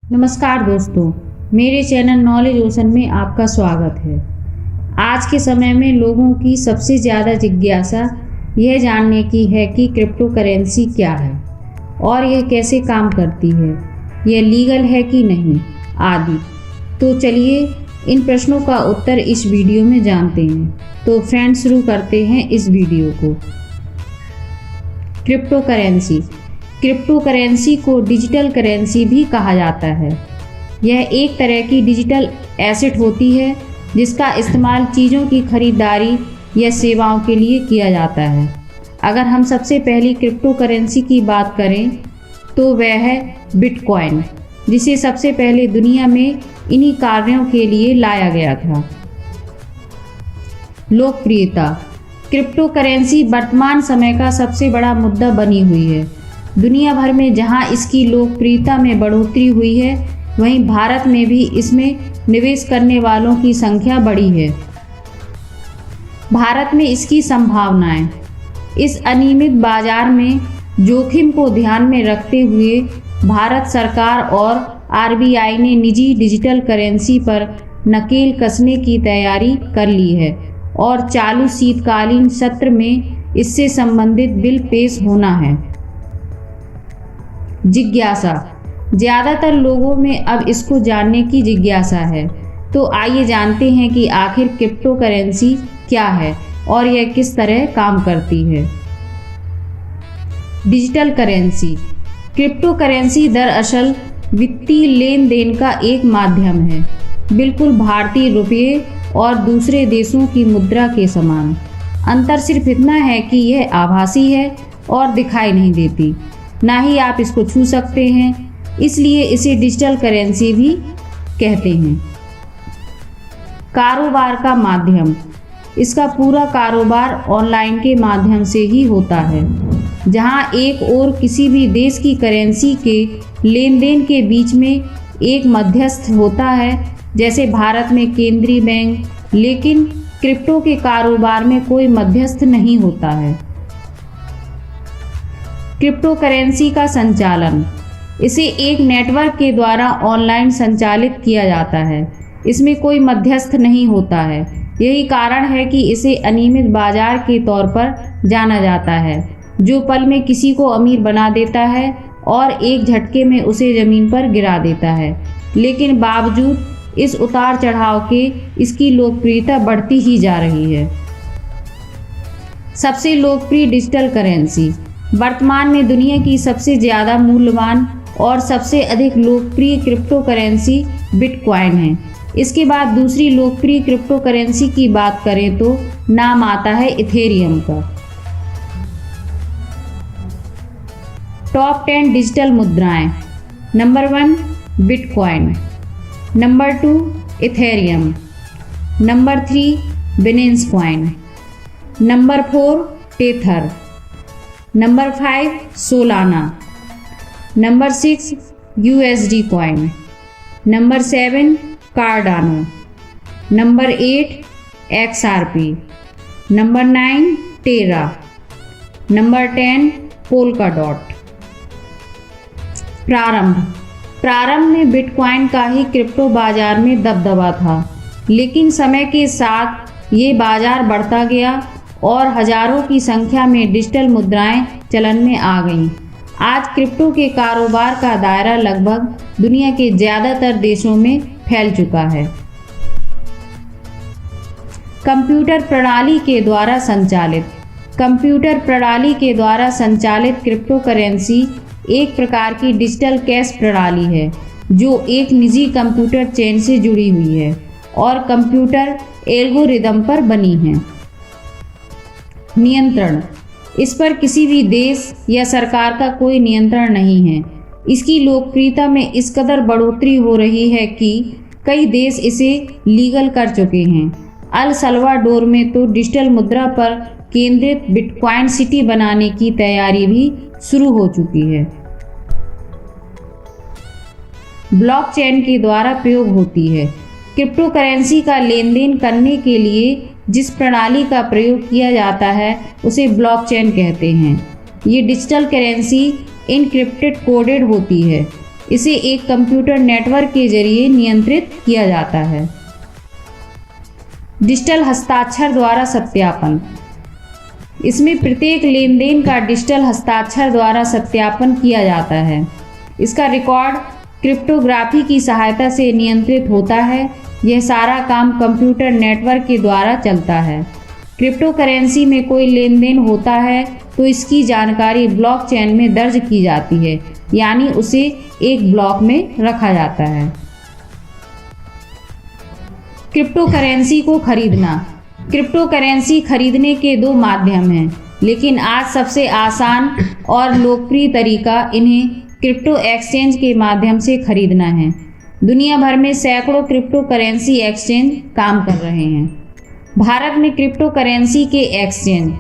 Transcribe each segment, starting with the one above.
नमस्कार दोस्तों, मेरे चैनल नॉलेज ओशन में आपका स्वागत है। आज के समय में लोगों की सबसे ज़्यादा जिज्ञासा यह जानने की है कि क्रिप्टो करेंसी क्या है और यह कैसे काम करती है, यह लीगल है कि नहीं आदि। तो चलिए इन प्रश्नों का उत्तर इस वीडियो में जानते हैं। तो फ्रेंड्स, शुरू करते हैं इस वीडियो को। Crypto currency. क्रिप्टो करेंसी को डिजिटल करेंसी भी कहा जाता है। यह एक तरह की डिजिटल एसेट होती है जिसका इस्तेमाल चीज़ों की खरीदारी या सेवाओं के लिए किया जाता है। अगर हम सबसे पहली क्रिप्टो करेंसी की बात करें तो वह है बिटकॉइन, जिसे सबसे पहले दुनिया में इन्हीं कार्यों के लिए लाया गया था। लोकप्रियता। क्रिप्टो करेंसी वर्तमान समय का सबसे बड़ा मुद्दा बनी हुई है। दुनिया भर में जहां इसकी लोकप्रियता में बढ़ोतरी हुई है, वहीं भारत में भी इसमें निवेश करने वालों की संख्या बढ़ी है। भारत में इसकी संभावनाएं। इस अनियमित बाजार में जोखिम को ध्यान में रखते हुए भारत सरकार और आरबीआई ने निजी डिजिटल करेंसी पर नकेल कसने की तैयारी कर ली है और चालू शीतकालीन सत्र में इससे संबंधित बिल पेश होना है। जिज्ञासा। ज़्यादातर लोगों में अब इसको जानने की जिज्ञासा है, तो आइए जानते हैं कि आखिर क्रिप्टो करेंसी क्या है और यह किस तरह काम करती है। Digital currency. क्रिप्टो करेंसी दरअसल वित्तीय लेन देन का एक माध्यम है, बिल्कुल भारतीय रुपये और दूसरे देशों की मुद्रा के समान। अंतर सिर्फ इतना है कि यह आभासी है और दिखाई नहीं देती, ना ही आप इसको छू सकते हैं, इसलिए इसे डिजिटल करेंसी भी कहते हैं। कारोबार का माध्यम। इसका पूरा कारोबार ऑनलाइन के माध्यम से ही होता है, जहां एक ओर किसी भी देश की करेंसी के लेन देन के बीच में एक मध्यस्थ होता है, जैसे भारत में केंद्रीय बैंक, लेकिन क्रिप्टो के कारोबार में कोई मध्यस्थ नहीं होता है। क्रिप्टो करेंसी का संचालन। इसे एक नेटवर्क के द्वारा ऑनलाइन संचालित किया जाता है। इसमें कोई मध्यस्थ नहीं होता है। यही कारण है कि इसे अनियमित बाजार के तौर पर जाना जाता है, जो पल में किसी को अमीर बना देता है और एक झटके में उसे ज़मीन पर गिरा देता है। लेकिन बावजूद इस उतार चढ़ाव के इसकी लोकप्रियता बढ़ती ही जा रही है। सबसे लोकप्रिय डिजिटल करेंसी। वर्तमान में दुनिया की सबसे ज़्यादा मूल्यवान और सबसे अधिक लोकप्रिय क्रिप्टो करेंसी बिटकॉइन है। इसके बाद दूसरी लोकप्रिय क्रिप्टो करेंसी की बात करें तो नाम आता है इथेरियम का। टॉप 10 डिजिटल मुद्राएं। Number 1 bitcoin, number 2 Ethereum, number 3 Binance coin, number 4 tether, number 5 Solana, number 6 USD coin, number 7 Cardano, number 8 XRP, number 9 टेरा, नंबर 10 पोल्का डॉट। प्रारंभ में बिटकॉइन का ही क्रिप्टो बाजार में दबदबा था, लेकिन समय के साथ ये बाजार बढ़ता गया और हजारों की संख्या में डिजिटल मुद्राएं चलन में आ गईं। आज क्रिप्टो के कारोबार का दायरा लगभग दुनिया के ज़्यादातर देशों में फैल चुका है। कंप्यूटर प्रणाली के द्वारा संचालित। कंप्यूटर प्रणाली के द्वारा संचालित क्रिप्टो करेंसी एक प्रकार की डिजिटल कैश प्रणाली है, जो एक निजी कंप्यूटर चेन से जुड़ी हुई है और कंप्यूटर एल्गोरिदम पर बनी है। नियंत्रण। इस पर किसी भी देश या सरकार का कोई नियंत्रण नहीं है। इसकी लोकप्रियता में इस कदर बढ़ोतरी हो रही है कि कई देश इसे लीगल कर चुके हैं। अल सल्वाडोर में तो डिजिटल मुद्रा पर केंद्रित बिटकॉइन सिटी बनाने की तैयारी भी शुरू हो चुकी है। ब्लॉकचेन के द्वारा प्रयोग होती है। क्रिप्टो करेंसी का लेन देन करने के लिए जिस प्रणाली का प्रयोग किया जाता है उसे ब्लॉकचेन कहते हैं। ये डिजिटल करेंसी इनक्रिप्टेड कोडेड होती है। इसे एक कंप्यूटर नेटवर्क के जरिए नियंत्रित किया जाता है। डिजिटल हस्ताक्षर द्वारा सत्यापन। इसमें प्रत्येक लेन देन का डिजिटल हस्ताक्षर द्वारा सत्यापन किया जाता है। इसका रिकॉर्ड क्रिप्टोग्राफी की सहायता से नियंत्रित होता है। यह सारा काम कंप्यूटर नेटवर्क के द्वारा चलता है। क्रिप्टो करेंसी में कोई लेन देन होता है तो इसकी जानकारी ब्लॉकचेन में दर्ज की जाती है, यानी उसे एक ब्लॉक में रखा जाता है। क्रिप्टो करेंसी को खरीदना। क्रिप्टो करेंसी खरीदने के दो माध्यम हैं, लेकिन आज सबसे आसान और लोकप्रिय तरीका इन्हें क्रिप्टो एक्सचेंज के माध्यम से खरीदना है। दुनिया भर में सैकड़ों क्रिप्टो करेंसी एक्सचेंज काम कर रहे हैं। भारत में क्रिप्टो करेंसी के एक्सचेंज।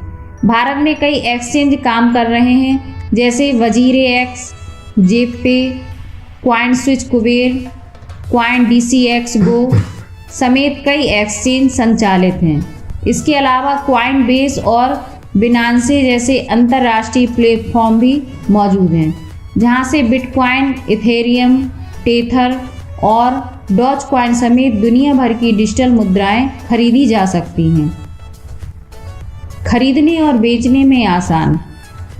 भारत में कई एक्सचेंज काम कर रहे हैं, जैसे वजीरेक्स, जेपे, coin switch Kuber, coin DCX गो समेत कई एक्सचेंज संचालित हैं। इसके अलावा कॉइन बेस और बिनांसे जैसे अंतर्राष्ट्रीय प्लेटफॉर्म भी मौजूद हैं, जहां से बिटकॉइन, इथेरियम, टेथर और डॉज कॉइन समेत दुनिया भर की डिजिटल मुद्राएं खरीदी जा सकती हैं। खरीदने और बेचने में आसान।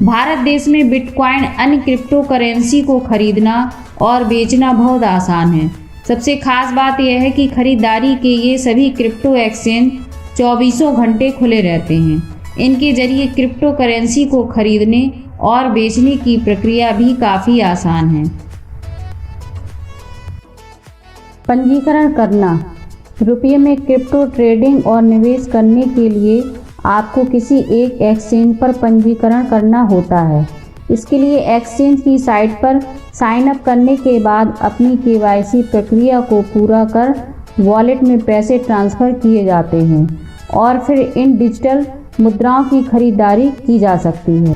भारत देश में बिटकॉइन अन्य क्रिप्टो करेंसी को खरीदना और बेचना बहुत आसान है। सबसे खास बात यह है कि खरीदारी के ये सभी क्रिप्टो एक्सचेंज 24 घंटे खुले रहते हैं। इनके जरिए क्रिप्टो करेंसी को खरीदने और बेचने की प्रक्रिया भी काफ़ी आसान है। पंजीकरण करना। रुपये में क्रिप्टो ट्रेडिंग और निवेश करने के लिए आपको किसी एक एक्सचेंज पर पंजीकरण करना होता है। इसके लिए एक्सचेंज की साइट पर साइन अप करने के बाद अपनी KYC प्रक्रिया को पूरा कर वॉलेट में पैसे ट्रांसफ़र किए जाते हैं और फिर इन डिजिटल मुद्राओं की खरीदारी की जा सकती है।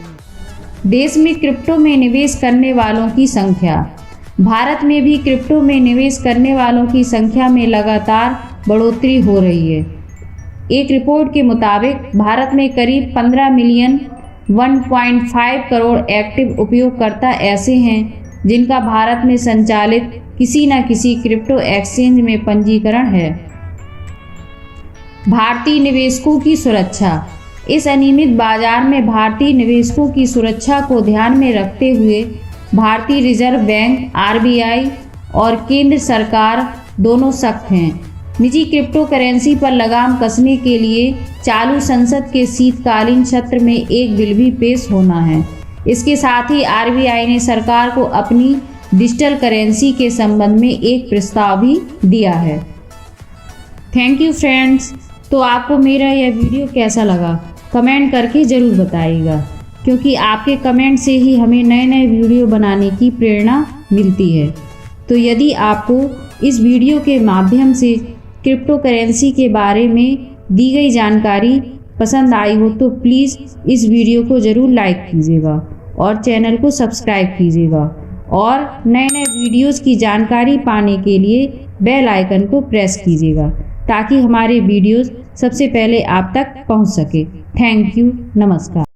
देश में क्रिप्टो में निवेश करने वालों की संख्या। भारत में भी क्रिप्टो में निवेश करने वालों की संख्या में लगातार बढ़ोतरी हो रही है। एक रिपोर्ट के मुताबिक भारत में करीब 15 मिलियन 1.5 करोड़ एक्टिव उपयोगकर्ता ऐसे हैं जिनका भारत में संचालित किसी न किसी क्रिप्टो एक्सचेंज में पंजीकरण है। भारतीय निवेशकों की सुरक्षा। इस अनियमित बाजार में भारतीय निवेशकों की सुरक्षा को ध्यान में रखते हुए भारतीय रिजर्व बैंक RBI और केंद्र सरकार दोनों सख्त हैं। निजी क्रिप्टो करेंसी पर लगाम कसने के लिए चालू संसद के शीतकालीन सत्र में एक बिल भी पेश होना है। इसके साथ ही RBI ने सरकार को अपनी डिजिटल करेंसी के संबंध में एक प्रस्ताव भी दिया है। Thank you friends. तो आपको मेरा यह वीडियो कैसा लगा कमेंट करके ज़रूर बताइएगा, क्योंकि आपके कमेंट से ही हमें नए नए वीडियो बनाने की प्रेरणा मिलती है। तो यदि आपको इस वीडियो के माध्यम से क्रिप्टो करेंसी के बारे में दी गई जानकारी पसंद आई हो तो प्लीज़ इस वीडियो को ज़रूर लाइक कीजिएगा और चैनल को सब्सक्राइब कीजिएगा और नए नए वीडियोज़ की जानकारी पाने के लिए बेल आइकन को प्रेस कीजिएगा, ताकि हमारे वीडियोज़ सबसे पहले आप तक पहुंच सके। Thank you. नमस्कार।